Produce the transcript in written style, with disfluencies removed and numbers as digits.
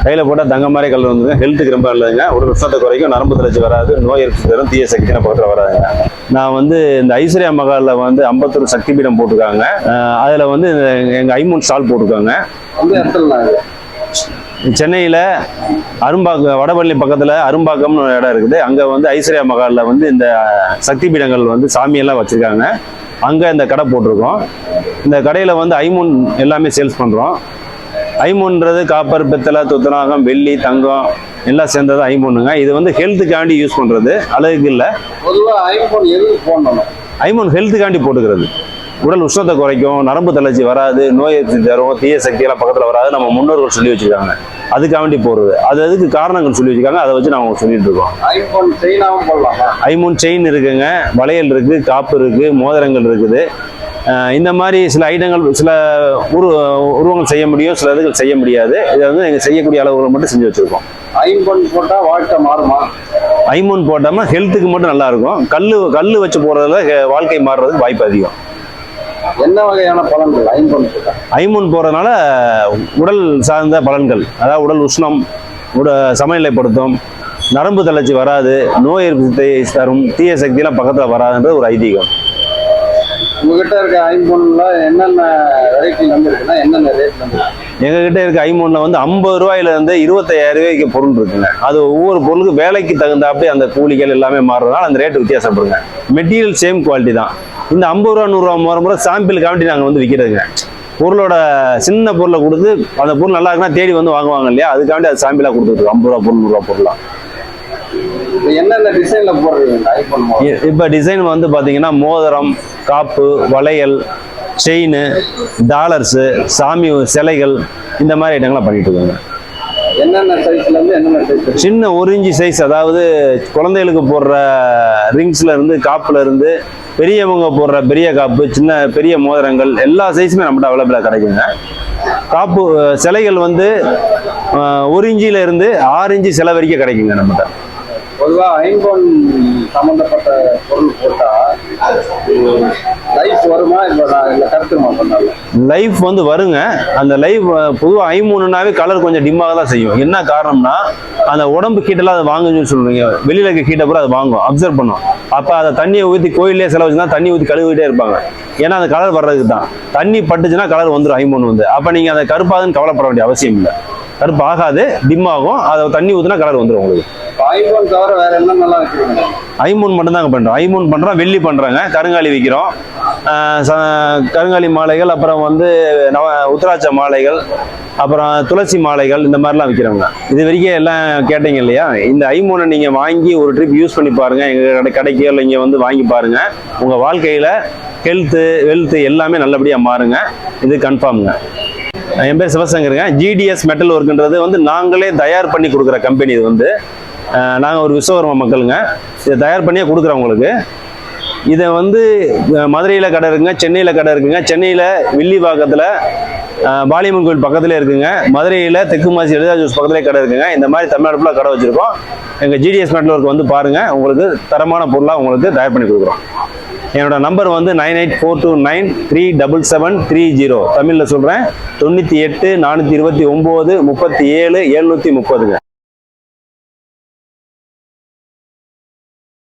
கையில் போட்டால் தங்க மாதிரி கலர் வந்துங்க. ஹெல்த்துக்கு ரொம்ப நல்லதுங்க. உடல் உஷ்ணத்தை குறைக்கும், நரம்பு தளர்ச்சி வராது, நோய் எதிர்ப்பு தரும், தீய சக்தியான பக்கத்தில் வராதுங்க. நான் வந்து இந்த ஐஸ்வர்யா மகாலில் வந்து 51 சக்தி பீடம் போட்டிருக்காங்க. அதில் வந்து எங்கள் ஐமூன் ஸ்டால் போட்டிருக்காங்க. சென்னையில் அரும்பாக்கம், வடபழனி பக்கத்தில் அரும்பாக்கம்னு ஒரு இடம் இருக்குது. அங்கே வந்து ஐஸ்வர்யா மகாலில் வந்து இந்த சக்தி பீடங்கள் வந்து சாமியெல்லாம் வச்சுருக்காங்க. அங்கே இந்த கடை போட்டிருக்கோம். இந்த கடையில் வந்து ஐமூன் எல்லாமே சேல்ஸ் பண்ணுறோம். ஐமூன்றது காப்பர், பித்தளை, துத்தநாகம், வெள்ளி, தங்கம் எல்லாம் சேர்ந்தது ஐமூனுங்க. இது வந்து ஹெல்த்துக்காண்டி யூஸ் பண்ணுறது, அழகுக்கு இல்லை. ஐமூன் ஹெல்த்துக்காண்டி போட்டுக்கிறது. உடல் உஷ்ணத்தை குறைக்கும், நரம்பு தளர்ச்சி வராது, நோய் எதிர்ப்பு தரும், தீய சக்தியெல்லாம் பக்கத்தில் வராது. நம்ம முன்னோர்கள் சொல்லி வச்சுருக்காங்க. அதுக்காண்டி போடுறது. அதுக்கு காரணங்கள் சொல்லி வச்சுருக்காங்க. அதை வச்சு நாங்கள் சொல்லிட்டு இருக்கோம். ஐமூன் செயின் இருக்குங்க, வளையல் இருக்குது, காப்பு இருக்குது, மோதிரங்கள் இருக்குது. இந்த மாதிரி சில ஐட்டங்கள், சில உருவங்கள் செய்ய முடியும், சில இதுகள் செய்ய முடியாது. இதை வந்து எங்கள் செய்யக்கூடிய அளவுகளை மட்டும் செஞ்சு வச்சுருக்கோம். ஐமூன் போட்டால் வாழ்க்கை மாறுமா? ஐமூன் போட்டோம்னா ஹெல்த்துக்கு மட்டும் நல்லாயிருக்கும். கல் வச்சு போடுறதுல வாழ்க்கை மாறுறதுக்கு வாய்ப்பு அதிகம். என்ன வகையான பலன்கள் ஐமூன் போடுறதுனால? உடல் சார்ந்த பலன்கள், அதாவது உடல் உஷ்ணம், சமநிலைப்படுத்தும், நரம்பு தளர்ச்சி வராது, நோய் எதிர்ப்பு தரும், தீய சக்தியெல்லாம் பக்கத்தில் வராதுன்றது ஒரு ஐதீகம். உங்ககிட்ட இருக்க ஐமூன்ல என்னென்ன வெரைட்டி வந்துருக்குன்னா என்னென்ன ரேட் வந்து? எங்ககிட்ட இருக்க ஐமூன்ல வந்து 50 ரூபாயிலிருந்து 25,000 ரூபாய்க்கு பொருள் இருக்குங்க. அது ஒவ்வொரு பொருளுக்கு வேலைக்கு தகுந்தாப்படி அந்த கூலிகள் எல்லாமே மாறுறதுனால அந்த ரேட்டு வித்தியாசப்படுங்க. மெட்டீரியல் சேம் குவாலிட்டி தான். இந்த 50 ரூபா 100 ரூபா முறை சாம்பிள் காண்டி நாங்கள் வந்து விற்கிறதுங்க. பொருளோட சின்ன பொருளை கொடுத்து அந்த பொருள் நல்லா இருக்குன்னா தேடி வந்து வாங்குவாங்க இல்லையா, அதுக்காண்டி அது சாம்பிளாக கொடுத்துருக்கு. 50 ரூபா பொருள் 100 ரூபா பொருளாக. என்னென்ன டிசைன்ல போடுறீங்க? இப்போ டிசைன் வந்து பார்த்தீங்கன்னா மோதிரம், காப்பு, வளையல், செயின், டாலர்ஸு, சாமி சிலைகள், இந்த மாதிரி ஐட்டங்கள்லாம் பண்ணிட்டு இருக்காங்க. என்னென்ன சைஸ்ல இருந்து என்னென்ன சைஸ்? சின்ன 1 இன்ச்சு சைஸ், அதாவது குழந்தைகளுக்கு போடுற ரிங்ஸ்ல இருந்து, காப்புல இருந்து, பெரியவங்க போடுற பெரிய காப்பு, பெரிய மோதிரங்கள், எல்லா சைஸுமே நம்மகிட்ட அவைலபிளாக கிடைக்குங்க. காப்பு சிலைகள் வந்து 1 இன்ச்சில இருந்து 6 இன்ச்சு சிலை வரைக்கும் கிடைக்குங்க நம்மகிட்ட. பொதுவாக ஐம்பொன் சம்மந்தப்பட்ட பொருள் போட்டால் லைஃப் வருமா? இல்லை கருத்துமா பண்ணால லைஃப் வந்து வருங்க. அந்த லைஃப் பொதுவாக ஐமூணுனாவே கலர் கொஞ்சம் டிம்மாக தான் செய்யும். என்ன காரணம்னா அந்த உடம்பு ஹீட்டெல்லாம் அதை வாங்குன்னு சொல்லுவீங்க. வெளியில் இருக்க ஹீட்டை கூட அதை வாங்கும், அப்சர்வ் பண்ணும். அப்போ அதை தண்ணியை ஊற்றி கோயிலே செலவு வச்சுன்னா தண்ணி ஊற்றி கழுவிட்டே இருப்பாங்க. ஏன்னா அந்த கலர் வர்றதுக்கு தான். தண்ணி பட்டுச்சுன்னா கலர் வந்துடும் ஐமூன் வந்து. அப்போ நீங்கள் அதை கருப்பாதுன்னு கவலைப்பட வேண்டிய அவசியம் இல்லை. கருப்பு ஆகாது, டிம் ஆகும். அதை தண்ணி ஊற்றினா கலர் வந்துடும் உங்களுக்கு. ஐமூன் தவிர வேற என்ன நல்லா வைக்கிறீங்க? ஐமூன் மட்டும் தாங்க பண்ணுறோம். ஐமூன் பண்ணுறோம், வெள்ளி பண்ணுறாங்க, கருங்காலி விற்கிறோம், கருங்காலி மாலைகள், அப்புறம் வந்து உத்திராட்ச மாலைகள், அப்புறம் துளசி மாலைகள், இந்த மாதிரிலாம் விற்கிறவங்க. இது வரைக்கும் எல்லாம் கேட்டீங்க இல்லையா? இந்த ஐமூனை நீங்கள் வாங்கி ஒரு ட்ரிப் யூஸ் பண்ணி பாருங்கள். எங்கள் கடைக்கு இல்லை இங்கே வந்து வாங்கி பாருங்கள். உங்கள் வாழ்க்கையில் ஹெல்த்து, வெல்த்து எல்லாமே நல்லபடியாக மாறுங்க. இது கன்ஃபார்முங்க. என் பேர் சிவசங்கருங்க. GDS மெட்டல் ஒர்க்குன்றது வந்து நாங்களே தயார் பண்ணி கொடுக்குற கம்பெனி. இது வந்து நாங்கள் ஒரு விஸ்வகர்மா மக்களுங்க. இதை தயார் பண்ணியே கொடுக்குறோம் உங்களுக்கு. இதை வந்து மதுரையில் கடை இருக்குங்க, சென்னையில் கடை இருக்குங்க. சென்னையில் வில்லிவாக்கத்தில் பாலியம்மன் கோயில் பக்கத்துலேயே இருக்குங்க. மதுரையில் தெக்குமாசி எழுதா ஜூஸ் பக்கத்துலேயே கடை இருக்குங்க. இந்த மாதிரி தமிழ்நாடு ஃபுல்லாக கடை வச்சுருக்கோம். எங்கள் GDS மெட்டல் ஒர்க் வந்து பாருங்கள். உங்களுக்கு தரமான பொருளாக உங்களுக்கு தயார் பண்ணி கொடுக்குறோம். என்னோட நம்பர் வந்து 9842937730. தமிழில் சொல்கிறேன், 98 429 37 730.